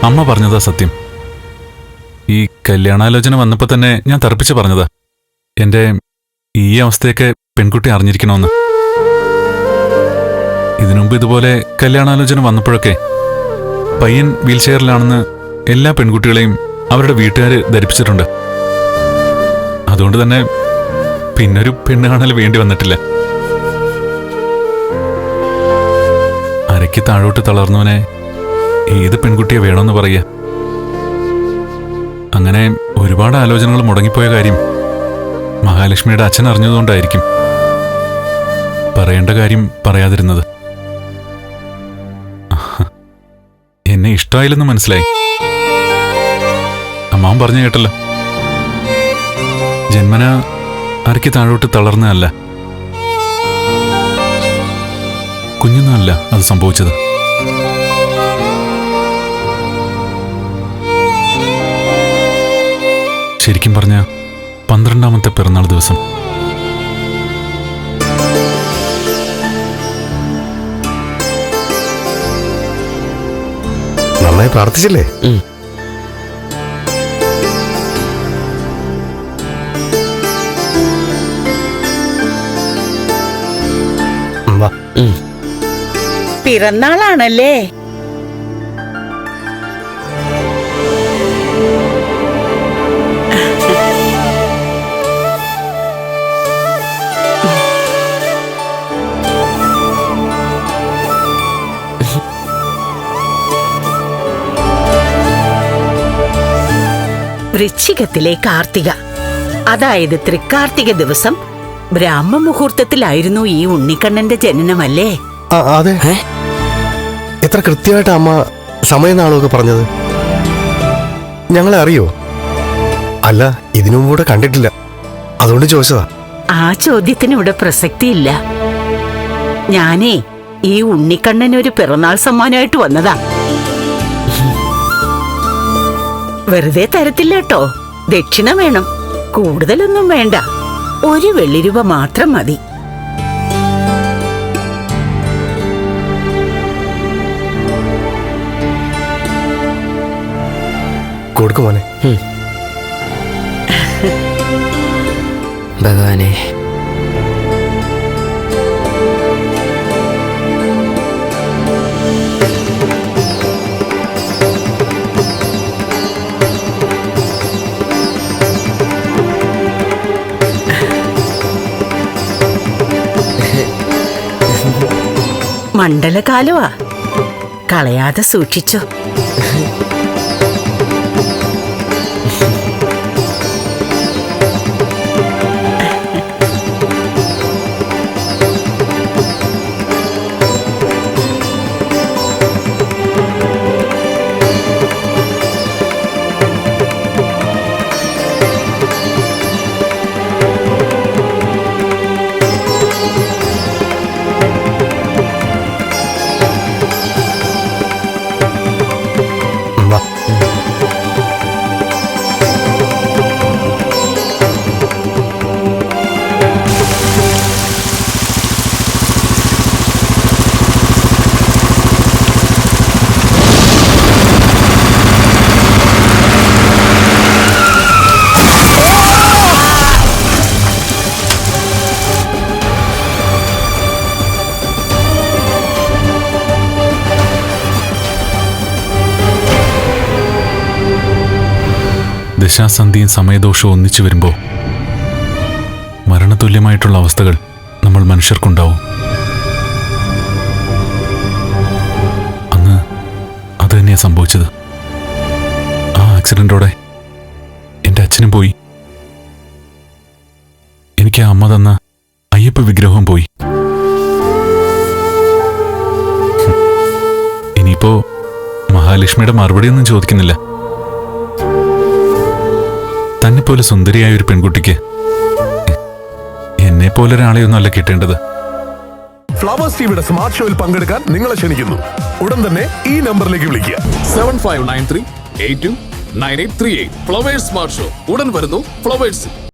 അമ്മ പറഞ്ഞതാ സത്യം. ഈ കല്യാണാലോചന വന്നപ്പോ തന്നെ ഞാൻ തറപ്പിച്ച് പറഞ്ഞതാ, എന്റെ ഈ അവസ്ഥയൊക്കെ പെൺകുട്ടി അറിഞ്ഞിരിക്കണമെന്ന്. ഇതിനുമുമ്പ് ഇതുപോലെ കല്യാണാലോചന വന്നപ്പോഴൊക്കെ പയ്യൻ വീൽ ചെയറിലാണെന്ന് എല്ലാ പെൺകുട്ടികളെയും അവരുടെ വീട്ടുകാര് ധരിപ്പിച്ചിട്ടുണ്ട്. അതുകൊണ്ട് തന്നെ പിന്നൊരു പെണ്ണ് കാണൽ വേണ്ടി വന്നിട്ടില്ല. അരയ്ക്ക് താഴോട്ട് തളർന്നവനെ ഏത് പെൺകുട്ടിയെ വേണമെന്ന് പറയാ. അങ്ങനെ ഒരുപാട് ആലോചനകൾ മുടങ്ങിപ്പോയ കാര്യം മഹാലക്ഷ്മിയുടെ അച്ഛൻ അറിഞ്ഞതുകൊണ്ടായിരിക്കും പറയേണ്ട കാര്യം പറയാതിരുന്നത്. എന്നെ ഇഷ്ടമായില്ലെന്ന് മനസ്സിലായി. അമ്മാവൻ പറഞ്ഞു കേട്ടല്ലോ, ജന്മന അരയ്ക്ക് താഴോട്ട് തളർന്നതല്ല, കുഞ്ഞൊന്നുമല്ല അത് സംഭവിച്ചത്. ശരിക്കും പറഞ്ഞ 12ാമത്തെ പിറന്നാൾ ദിവസം. നന്നായി പ്രാർത്ഥിച്ചില്ലേ? പിറന്നാളാണല്ലേ? വൃശ്ചികത്തിലെ കാർത്തിക, അതായത് തൃക്കാർത്തിക ദിവസം ബ്രാഹ്മ മുഹൂർത്തത്തിലായിരുന്നു ഈ ഉണ്ണിക്കണ്ണന്റെ ജനനമല്ലേ? അതെ. എത്ര കൃത്യമായിട്ട് അമ്മ സമയം നാളൊക്കെ പറഞ്ഞത്. ഞങ്ങളെ അറിയോ? അല്ല, ഇതിനു മുമ്പ് കൂടെ കണ്ടിട്ടില്ല, അതുകൊണ്ട് ചോദിച്ചതാ. ആ ചോദ്യത്തിന് ഇവിടെ പ്രസക്തിയില്ല. ഞാനേ ഈ ഉണ്ണിക്കണ്ണനൊരു പിറന്നാൾ സമ്മാനമായിട്ട് വന്നതാ. വെറുതെ തരത്തില്ല കേട്ടോ, ദക്ഷിണ വേണം. കൂടുതലൊന്നും വേണ്ട, 1 വെള്ളി രൂപ മാത്രം മതി. കൊടുക്കുമോനെ. ഭഗവാനെ, മണ്ഡലകാലമാ, കളയാതെ സൂക്ഷിച്ചോ. ദശാസന്ധിയും സമയദോഷവും ഒന്നിച്ചു വരുമ്പോൾ മരണതുല്യമായിട്ടുള്ള അവസ്ഥകൾ നമ്മൾ മനുഷ്യർക്കുണ്ടാവും. അന്ന് അത് തന്നെയാ സംഭവിച്ചത്. ആ ആക്സിഡന്റോടെ എൻ്റെ അച്ഛനും പോയി, എനിക്ക് ആ അമ്മ തന്ന അയ്യപ്പ വിഗ്രഹവും പോയി. ഇനിയിപ്പോ മഹാലക്ഷ്മിയുടെ മറുപടിയൊന്നും ചോദിക്കുന്നില്ല. തന്നെ പോലെ സുന്ദരിയായ ഒരു പെൺകുട്ടിക്ക് എന്നെ പോലെ ഒരാളെയൊന്നും അല്ല കിട്ടേണ്ടത്. ഫ്ലവേഴ്സ് ടിവിയുടെ സ്മാർട്ട് ഷോയിൽ പങ്കെടുക്കാൻ നിങ്ങളെ ക്ഷണിക്കുന്നു. ഉടൻ തന്നെ ഈ നമ്പറിലേക്ക് വിളിക്കുക. 7593829838. ഫ്ലവേഴ്സ് സ്മാർട്ട് ഷോ ഉടൻ വരുന്നു ഫ്ലവേഴ്സ്.